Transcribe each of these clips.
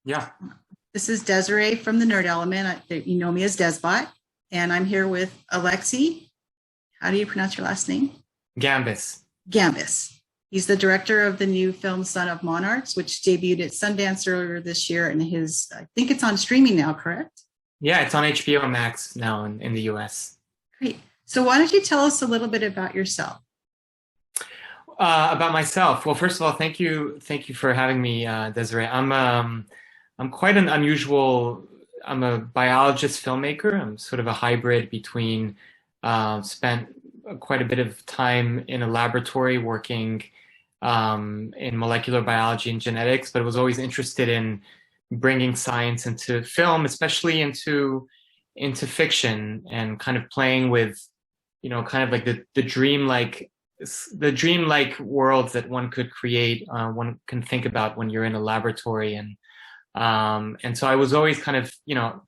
Yeah. This is Desiree from the Nerd Element. You know me as Desbot, and I'm here with Alexi. How do you pronounce your last name? Gambis. Gambis. He's the director of the new film Son of Monarchs, which debuted at Sundance earlier this year, and I think it's on streaming now, correct? Yeah, it's on HBO Max now in the US. Great. So why don't you tell us a little bit about yourself? About myself. Well, first of all, thank you for having me, Desiree. I'm quite an unusual. I'm a biologist filmmaker. I'm sort of a hybrid between. Spent quite a bit of time in a laboratory working in molecular biology and genetics, but was always interested in bringing science into film, especially into fiction, and kind of playing with, kind of like the dreamlike worlds that one could create, one can think about when you're in a laboratory. And so I was always kind of,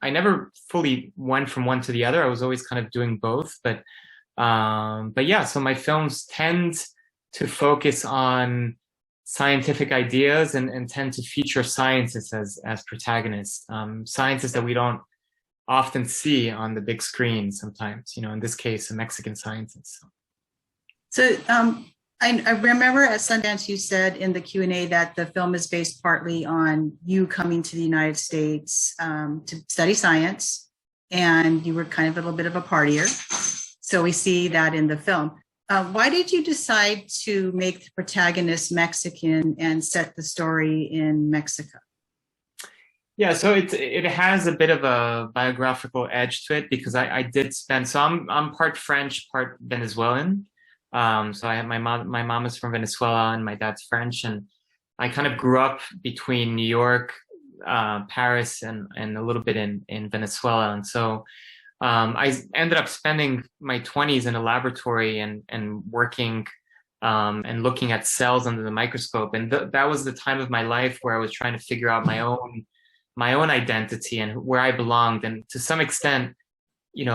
I never fully went from one to the other. I was always kind of doing both, but yeah, so my films tend to focus on scientific ideas and tend to feature scientists as protagonists, scientists that we don't often see on the big screen sometimes, in this case, a Mexican scientist. So I remember at Sundance you said in the Q&A that the film is based partly on you coming to the United States to study science, and you were kind of a little bit of a partier. So we see that in the film. Why did you decide to make the protagonist Mexican and set the story in Mexico? Yeah, so it has a bit of a biographical edge to it because I did spend, so I'm part French, part Venezuelan. So I have my mom is from Venezuela and my dad's French, and I kind of grew up between New York, Paris, and a little bit in Venezuela. And so I ended up spending my 20s in a laboratory and working and looking at cells under the microscope. And that was the time of my life where I was trying to figure out my own identity and where I belonged. And to some extent,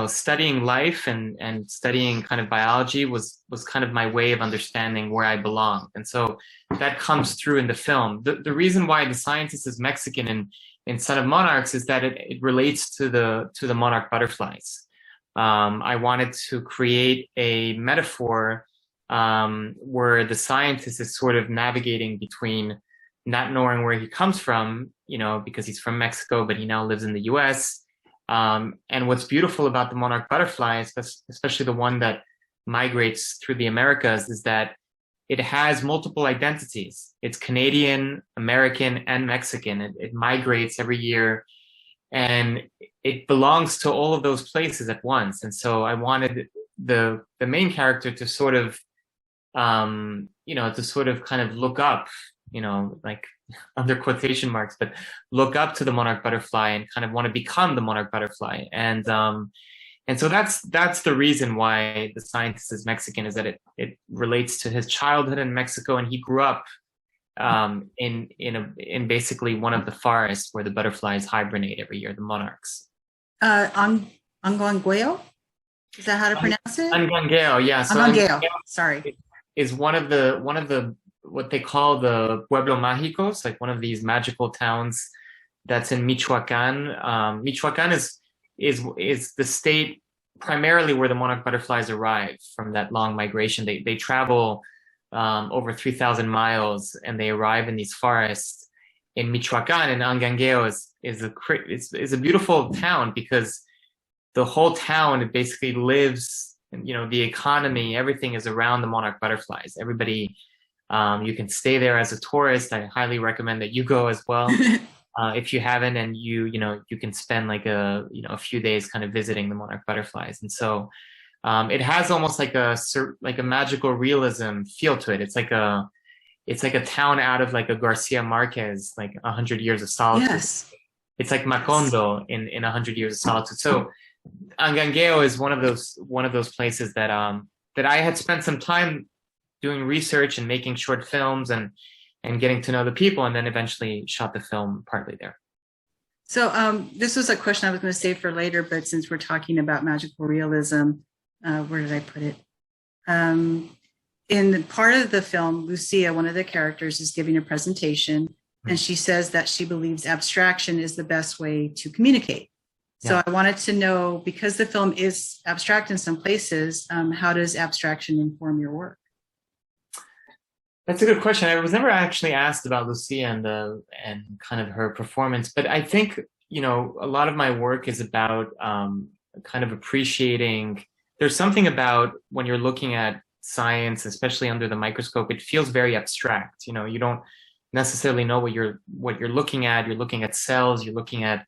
studying life and studying kind of biology was kind of my way of understanding where I belonged. And so that comes through in the film. The reason why the scientist is Mexican in Son of Monarchs is that it relates to the Monarch Butterflies. I wanted to create a metaphor where the scientist is sort of navigating between not knowing where he comes from, because he's from Mexico, but he now lives in the US. And what's beautiful about the Monarch Butterfly, especially the one that migrates through the Americas, is that it has multiple identities. It's Canadian, American, and Mexican. It migrates every year, and it belongs to all of those places at once. And so I wanted the main character to sort of, to sort of kind of look up, like under quotation marks, but look up to the Monarch Butterfly and kind of want to become the Monarch Butterfly. And so that's the reason why the scientist is Mexican, is that it relates to his childhood in Mexico, and he grew up in basically one of the forests where the butterflies hibernate every year, the monarchs. Anguangueo? Is that how to pronounce it? Anguangueo, yeah. So Anguangueo, sorry. Is one of the what they call the Pueblo Mágicos, like one of these magical towns that's in Michoacan. Michoacan is the state primarily where the monarch butterflies arrive from that long migration. They travel over 3,000 miles, and they arrive in these forests in Michoacan. And Angangueo is a beautiful town because the whole town basically lives, the economy, everything is around the monarch butterflies. Everybody, you can stay there as a tourist. I highly recommend that you go as well. If you haven't, and you can spend like a few days kind of visiting the monarch butterflies. And so it has almost like a magical realism feel to it. It's like a town out of like a Garcia Marquez, like 100 Years of Solitude. Yes. It's like Macondo in 100 Years of Solitude. So Angangueo is one of those places that I had spent some time doing research and making short films and getting to know the people, and then eventually shot the film partly there. So this was a question I was going to save for later, but since we're talking about magical realism, where did I put it? In part of the film, Lucia, one of the characters, is giving a presentation, and she says that she believes abstraction is the best way to communicate. So Yeah. I wanted to know, because the film is abstract in some places, how does abstraction inform your work? That's a good question. I was never actually asked about Lucia and kind of her performance, but I think, you know, a lot of my work is about kind of appreciating. There's something about when you're looking at science, especially under the microscope, it feels very abstract. You know, you don't necessarily know what you're looking at. You're looking at cells. You're looking at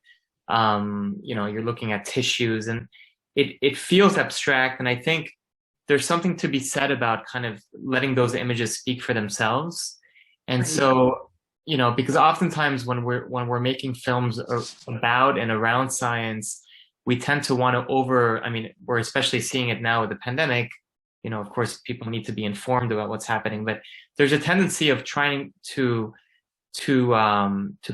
you know, you're looking at tissues, and it feels abstract. And I think there's something to be said about kind of letting those images speak for themselves. And Right. so, you know, because oftentimes when we're making films about and around science, we tend to want to I mean, we're especially seeing it now with the pandemic. You know, of course, people need to be informed about what's happening, but there's a tendency of trying to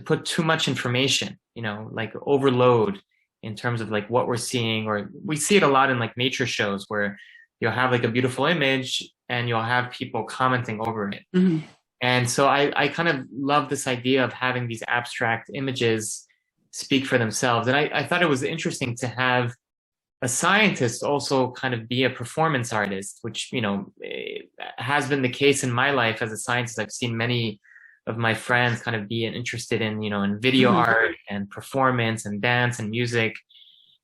put too much information, you know, like overload in terms of like what we're seeing, or we see it a lot in like nature shows where you'll have like a beautiful image and you'll have people commenting over it. Mm-hmm. And so I kind of love this idea of having these abstract images speak for themselves. And I thought it was interesting to have a scientist also kind of be a performance artist, which, you know, has been the case in my life as a scientist. I've seen many of my friends kind of be interested in, you know, in video Mm-hmm. art and performance and dance and music.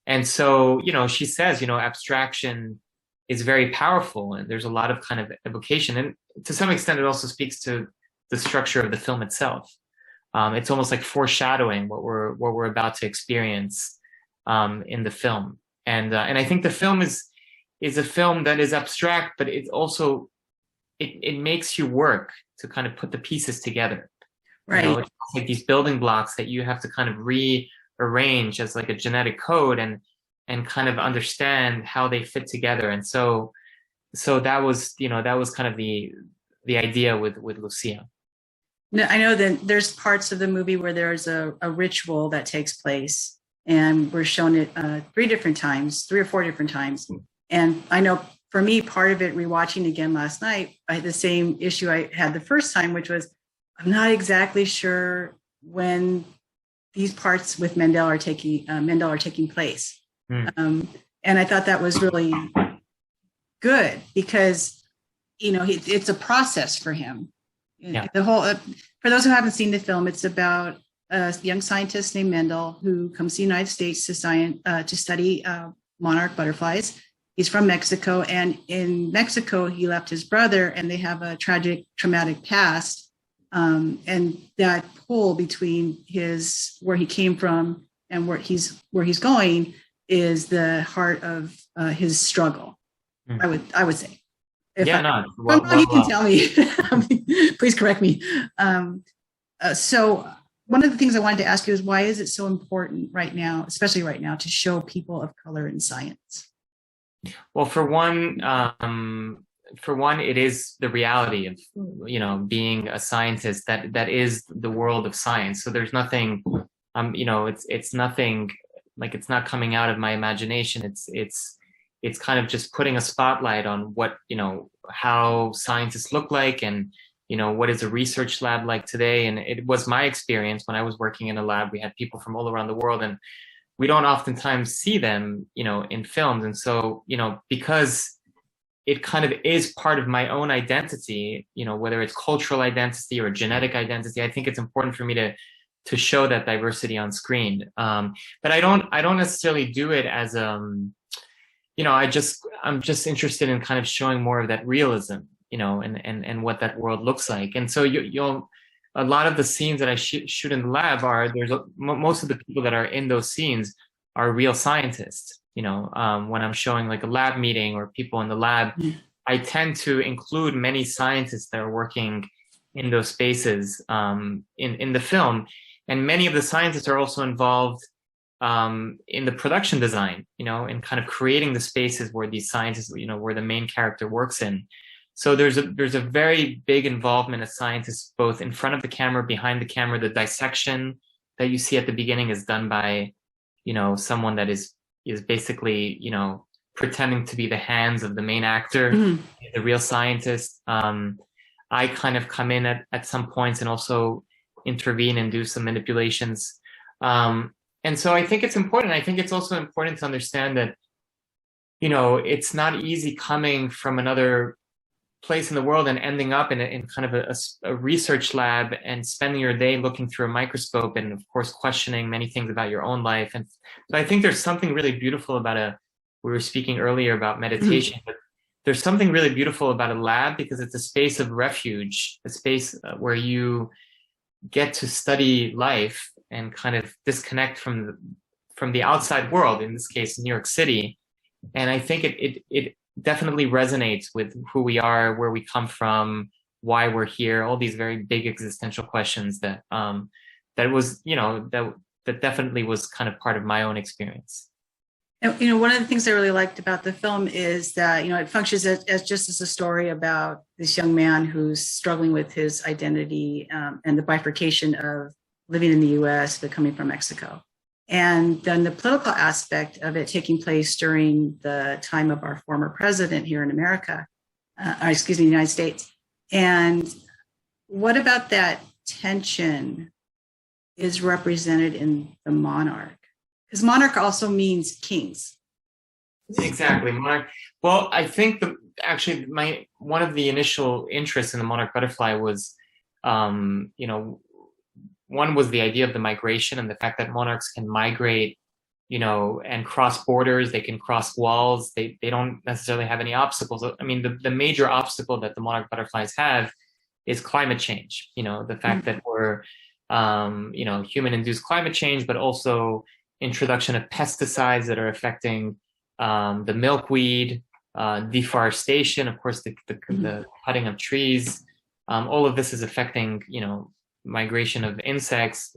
And so, you know, she says, you know, abstraction is very powerful, and there's a lot of kind of evocation. And to some extent, it also speaks to the structure of the film itself. It's almost like foreshadowing what we're about to experience in the film. And I think the film is a film that is abstract, but it also it makes you work to kind of put the pieces together. Right. You know, it's like these building blocks that you have to kind of rearrange as like a genetic code, and kind of understand how they fit together. And so that was, you know, that was kind of the idea with Lucia. No, I know that there's parts of the movie where there's a ritual that takes place, and we're shown it 3 or 4 different times. And I know for me, part of it, rewatching again last night, I had the same issue I had the first time, which was I'm not exactly sure when these parts with Mendel are taking place. And I thought that was really good because, you know, it's a process for him. Yeah. The whole, for those who haven't seen the film, it's about a young scientist named Mendel who comes to the United States to study monarch butterflies. He's from Mexico, and in Mexico, he left his brother, and they have a traumatic past. And that pull between where he came from and where he's going is the heart of his struggle. I would say. You can tell me. Please correct me. So one of the things I wanted to ask you is, why is it so important right now, especially right now, to show people of color in science? Well, for one, it is the reality of, you know, being a scientist. That is the world of science. So there's nothing, you know, it's nothing, like, it's not coming out of my imagination. It's kind of just putting a spotlight on what, you know, how scientists look like, and, you know, what is a research lab like today. And it was my experience when I was working in a lab. We had people from all around the world, and we don't oftentimes see them, you know, in films. And so, you know, because it kind of is part of my own identity, you know, whether it's cultural identity or genetic identity, I think it's important for me to show that diversity on screen. But I don't necessarily do it as you know, I'm just interested in kind of showing more of that realism, you know, and what that world looks like. And so you'll a lot of the scenes that I shoot in the lab most of the people that are in those scenes are real scientists. You know, when I'm showing like a lab meeting or people in the lab, I tend to include many scientists that are working in those spaces in the film. And many of the scientists are also involved in the production design, you know, and kind of creating the spaces where these scientists, you know, where the main character works in. So there's a very big involvement of scientists, both in front of the camera, behind the camera. The dissection that you see at the beginning is done by, you know, someone that is basically, you know, pretending to be the hands of the main actor, the real scientist. I kind of come in at some points and also intervene and do some manipulations. And so I think it's important. I think it's also important to understand that, it's not easy coming from another place in the world and ending up in kind of a research lab and spending your day looking through a microscope and, of course, questioning many things about your own life. And so I think there's something really beautiful about we were speaking earlier about meditation, but there's something really beautiful about a lab because it's a space of refuge, a space where you get to study life and kind of disconnect from the outside world, in this case, New York City. And I think it definitely resonates with who we are, where we come from, why we're here, all these very big existential questions that was, that definitely was kind of part of my own experience. And, one of the things I really liked about the film is that, it functions as just as a story about this young man who's struggling with his identity and the bifurcation of living in the US, but coming from Mexico. And then the political aspect of it taking place during the time of our former president here in America, the United States. And what about that tension is represented in the Monarch? Because Monarch also means kings. Exactly, Monarch. Well, I think one of the initial interests in the Monarch Butterfly was, one was the idea of the migration and the fact that monarchs can migrate, and cross borders. They can cross walls. They don't necessarily have any obstacles. I mean, the major obstacle that the monarch butterflies have is climate change. The fact that we're, human-induced climate change, but also introduction of pesticides that are affecting the milkweed, deforestation, of course, the cutting of trees. All of this is affecting, migration of insects,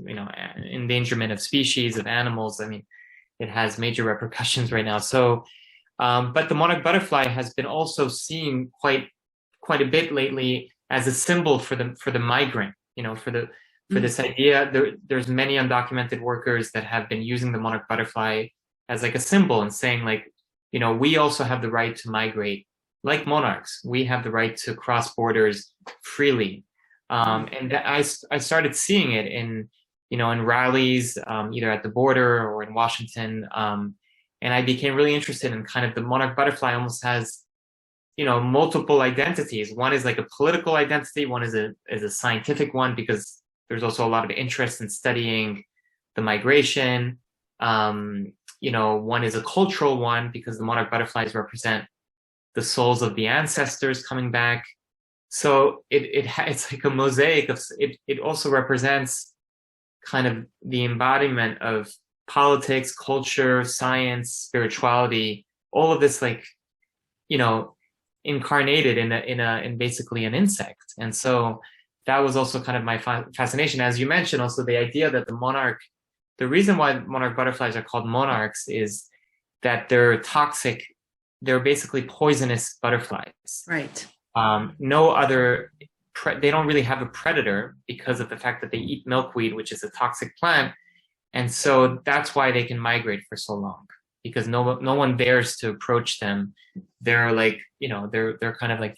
endangerment of species, of animals. I mean, it has major repercussions right now. So, but the monarch butterfly has been also seen quite a bit lately as a symbol for the migrant, for this idea. There's many undocumented workers that have been using the monarch butterfly as like a symbol and saying like, we also have the right to migrate like monarchs. We have the right to cross borders freely. And I started seeing it in rallies, either at the border or in Washington. And I became really interested in kind of the monarch butterfly almost has, multiple identities. One is like a political identity. One is a scientific one, because there's also a lot of interest in studying the migration. One is a cultural one because the monarch butterflies represent the souls of the ancestors coming back. So it's like a mosaic of it also represents kind of the embodiment of politics, culture, science, spirituality, all of this like, incarnated in basically an insect. And so that was also kind of my fascination. As you mentioned, also the idea that the reason why monarch butterflies are called monarchs is that they're toxic. They're basically poisonous butterflies. Right. No other, they don't really have a predator because of the fact that they eat milkweed, which is a toxic plant. And so that's why they can migrate for so long, because no one dares to approach them. They're like, they're kind of like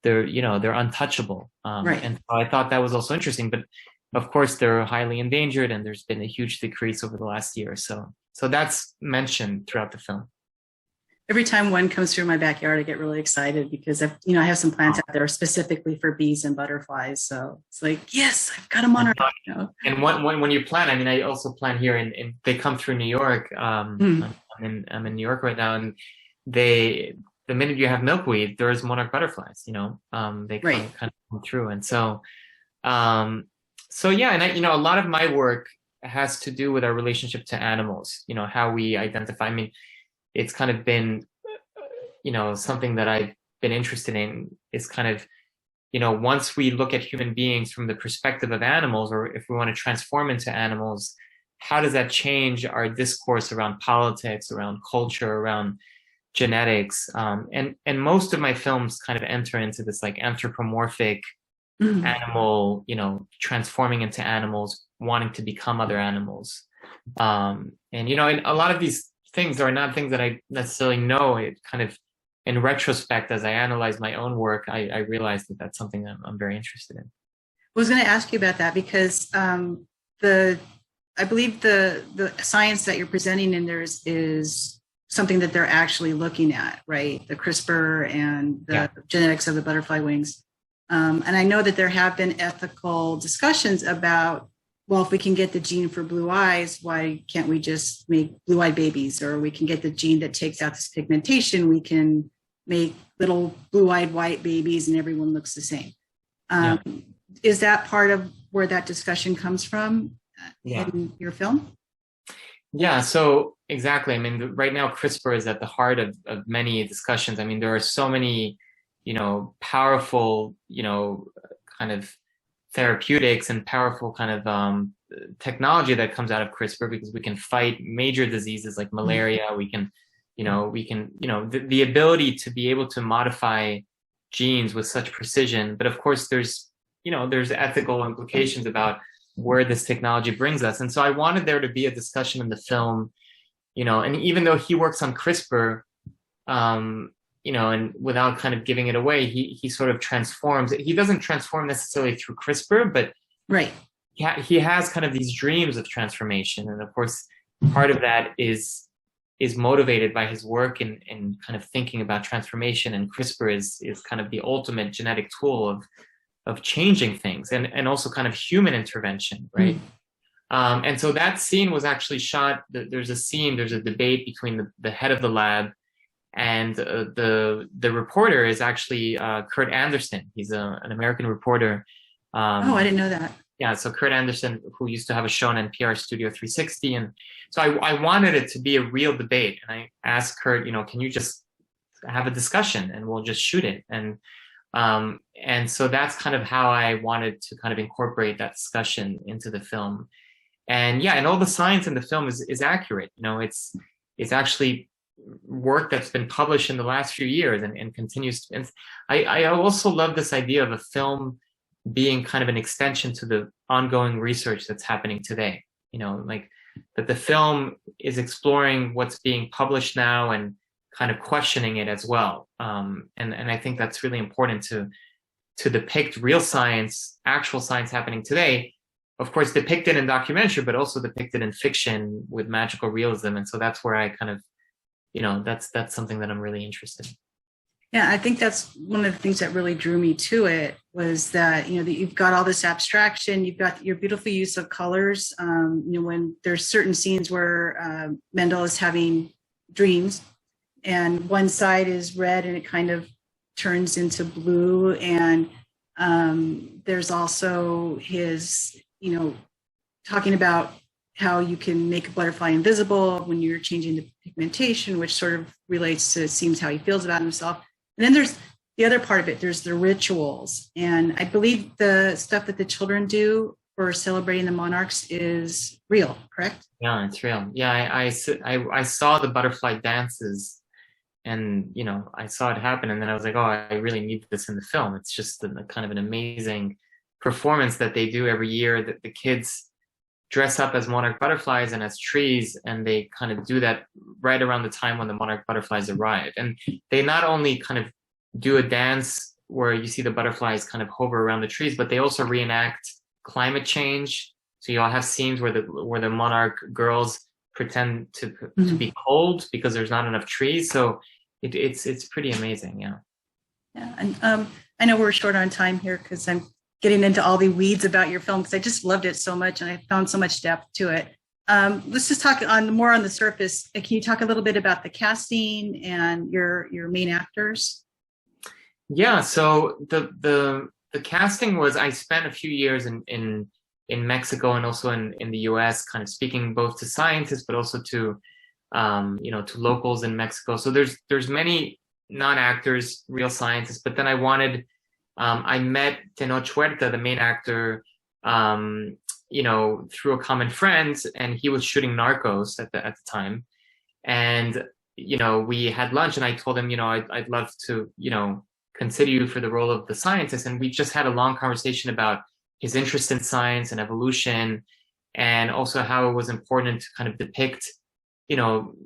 they're untouchable. Right. And so I thought that was also interesting, but of course they're highly endangered and there's been a huge decrease over the last year or so. So that's mentioned throughout the film. Every time one comes through my backyard, I get really excited because I have some plants out there specifically for bees and butterflies. So it's like, yes, I've got a monarch. And when you plant, I mean, I also plant here, and they come through New York. I'm in New York right now, and the minute you have milkweed, there's monarch butterflies. They kind of come through, and so yeah, and a lot of my work has to do with our relationship to animals. How we identify. I mean, it's kind of been, something that I've been interested in is kind of, once we look at human beings from the perspective of animals, or if we want to transform into animals, how does that change our discourse around politics, around culture, around genetics? And most of my films kind of enter into this like anthropomorphic animal, transforming into animals, wanting to become other animals. And a lot of these things are not things that I necessarily know. It kind of, in retrospect, as I analyze my own work, I realized that that's something that I'm very interested in. was going to ask you about that because the I believe the science that you're presenting in there is something that they're actually looking at, right? The CRISPR and the Yeah. genetics of the butterfly wings. And I know that there have been ethical discussions about, well, if we can get the gene for blue eyes, why can't we just make blue-eyed babies? Or we can get the gene that takes out this pigmentation, we can make little blue-eyed white babies and everyone looks the same. Yeah. Is that part of where that discussion comes from Yeah. in your film? Yeah, so exactly. I mean, right now CRISPR is at the heart of many discussions. I mean, there are so many, powerful, kind of therapeutics and powerful kind of technology that comes out of CRISPR because we can fight major diseases like malaria. We can, the ability to be able to modify genes with such precision. But of course, there's ethical implications about where this technology brings us. And so I wanted there to be a discussion in the film, and even though he works on CRISPR, and without kind of giving it away, he sort of transforms. He doesn't transform necessarily through CRISPR, but right. He has kind of these dreams of transformation. And of course, part of that is motivated by his work in kind of thinking about transformation. And CRISPR is kind of the ultimate genetic tool of changing things and also kind of human intervention, right? And so that scene was actually shot. There's a debate between the head of the lab and the reporter is actually Kurt Anderson. He's an American reporter. I didn't know that. Yeah, so Kurt Anderson, who used to have a show on NPR Studio 360. And so I wanted it to be a real debate. And I asked Kurt, can you just have a discussion and we'll just shoot it? And so that's kind of how I wanted to kind of incorporate that discussion into the film. And yeah, and all the science in the film is accurate. It's actually work that's been published in the last few years and continues to. And I also love this idea of a film being kind of an extension to the ongoing research that's happening today. Like that the film is exploring what's being published now and kind of questioning it as well. And I think that's really important to depict real science, actual science happening today, of course, depicted in documentary, but also depicted in fiction with magical realism. And so that's where I kind of, that's something that I'm really interested in. Yeah, I think that's one of the things that really drew me to it was that, that you've got all this abstraction, you've got your beautiful use of colors. When there's certain scenes where Mendel is having dreams and one side is red and it kind of turns into blue. And there's also his, talking about how you can make a butterfly invisible when you're changing the pigmentation, which sort of relates to, it seems, how he feels about himself. And then there's the other part of it, there's the rituals. And I believe the stuff that the children do for celebrating the monarchs is real, correct? Yeah, it's real. Yeah, I saw the butterfly dances and, I saw it happen. And then I was like, oh, I really need this in the film. It's just kind of an amazing performance that they do every year, that the kids dress up as monarch butterflies and as trees, and they kind of do that right around the time when the monarch butterflies arrive. And they not only kind of do a dance where you see the butterflies kind of hover around the trees, but they also reenact climate change. So you'll have scenes where the monarch girls pretend to be cold because there's not enough trees. So it's pretty amazing. Yeah. Yeah. And I know we're short on time here because I'm getting into all the weeds about your film because I just loved it so much and I found so much depth to it. Let's just talk more on the surface. Can you talk a little bit about the casting and your main actors? Yeah, so the casting was, I spent a few years in Mexico and also in the US, kind of speaking both to scientists but also to to locals in Mexico. So there's many non-actors, real scientists, but then I met Tenoch Huerta, the main actor, through a common friend, and he was shooting Narcos at the time. And, we had lunch and I told him, I'd love to, consider you for the role of the scientist. And we just had a long conversation about his interest in science and evolution, and also how it was important to kind of depict,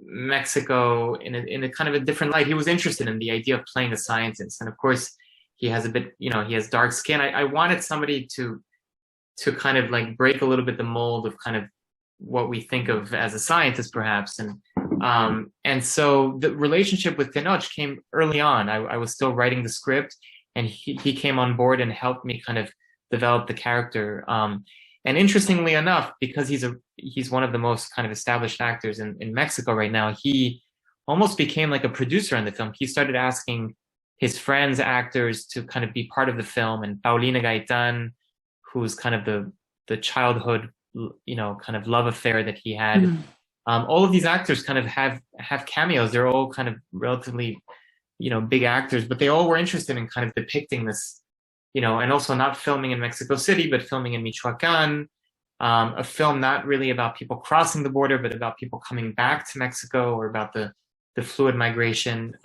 Mexico in a kind of a different light. He was interested in the idea of playing a scientist. And of course, he has he has dark skin. I wanted somebody to to kind of like break a little bit the mold of kind of what we think of as a scientist, perhaps. And so the relationship with Tenoch came early on. I was still writing the script, and he came on board and helped me kind of develop the character. And interestingly enough, because he's one of the most kind of established actors in Mexico right now, he almost became like a producer in the film. He started asking his friends, actors, to kind of be part of the film, and Paulina Gaitan, who's kind of the childhood, kind of love affair that he had. Mm-hmm. All of these actors kind of have cameos. They're all kind of relatively, big actors, but they all were interested in kind of depicting this, and also not filming in Mexico City, but filming in Michoacan, a film not really about people crossing the border, but about people coming back to Mexico, or about the fluid migration.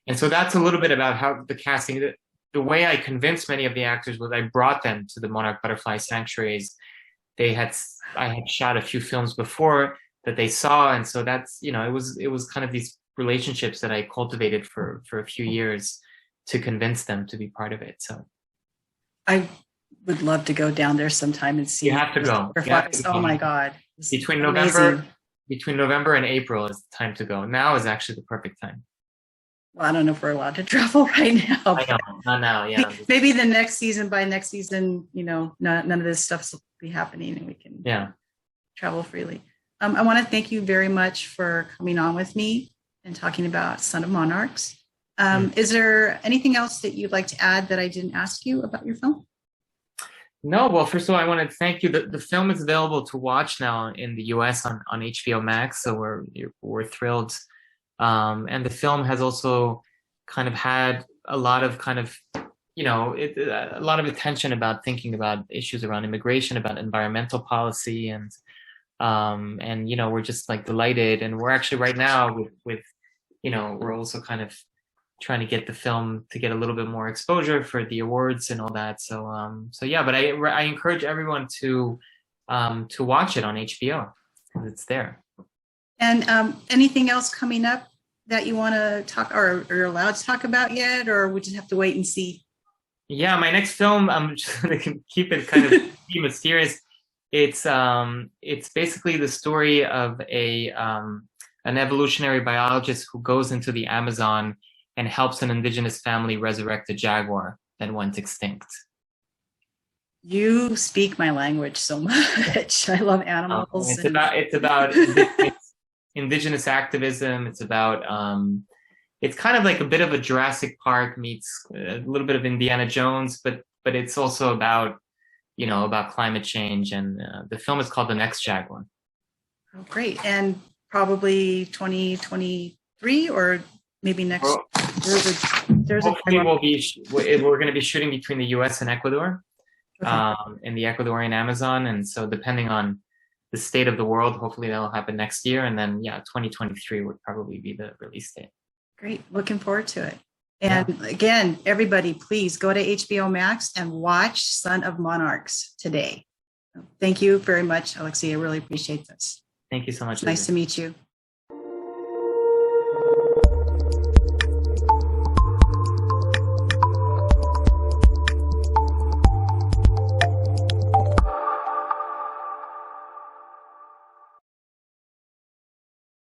And so that's a little bit about how the casting, the way I convinced many of the actors was I brought them to the Monarch Butterfly sanctuaries. I had shot a few films before that they saw, and so that's it was kind of these relationships that I cultivated for a few years to convince them to be part of it. So I would love to go down there sometime and see. You have to go. Oh my God! Between November and April is the time to go. Now is actually the perfect time. Well, I don't know if we're allowed to travel right now. I know, not now. Yeah. Maybe the next season. By next season, none of this stuff will be happening, and we can travel freely. I want to thank you very much for coming on with me and talking about Son of Monarchs. Is there anything else that you'd like to add that I didn't ask you about your film? No. Well, first of all, I want to thank you. The film is available to watch now in the US on HBO Max, so we're thrilled. And the film has also kind of had a lot of kind of, a lot of attention about thinking about issues around immigration, about environmental policy, and we're just like delighted. And we're actually right now with we're also kind of trying to get the film to get a little bit more exposure for the awards and all that. So yeah, but I encourage everyone to watch it on HBO because it's there. And anything else coming up that you want to talk or you're allowed to talk about yet, or we just have to wait and see? Yeah, my next film, I'm just going to keep it kind of mysterious. It's basically the story of an evolutionary biologist who goes into the Amazon and helps an indigenous family resurrect a jaguar that went extinct. You speak my language so much. I love animals. It's about indigenous activism. It's about it's kind of like a bit of a Jurassic Park meets a little bit of Indiana Jones, but it's also about about climate change. And the film is called The Next Jaguar. Oh, great! And probably 2023 or maybe next. Hopefully, we're going to be shooting between the U.S. and Ecuador, in the Ecuadorian Amazon, and so depending on the state of the world, hopefully that'll happen next year, and then 2023 would probably be the release date. Great, looking forward to it. And again, everybody, please go to HBO Max and watch Son of Monarchs today. Thank you very much, Alexis. I really appreciate this. Thank you so much. Nice to meet you.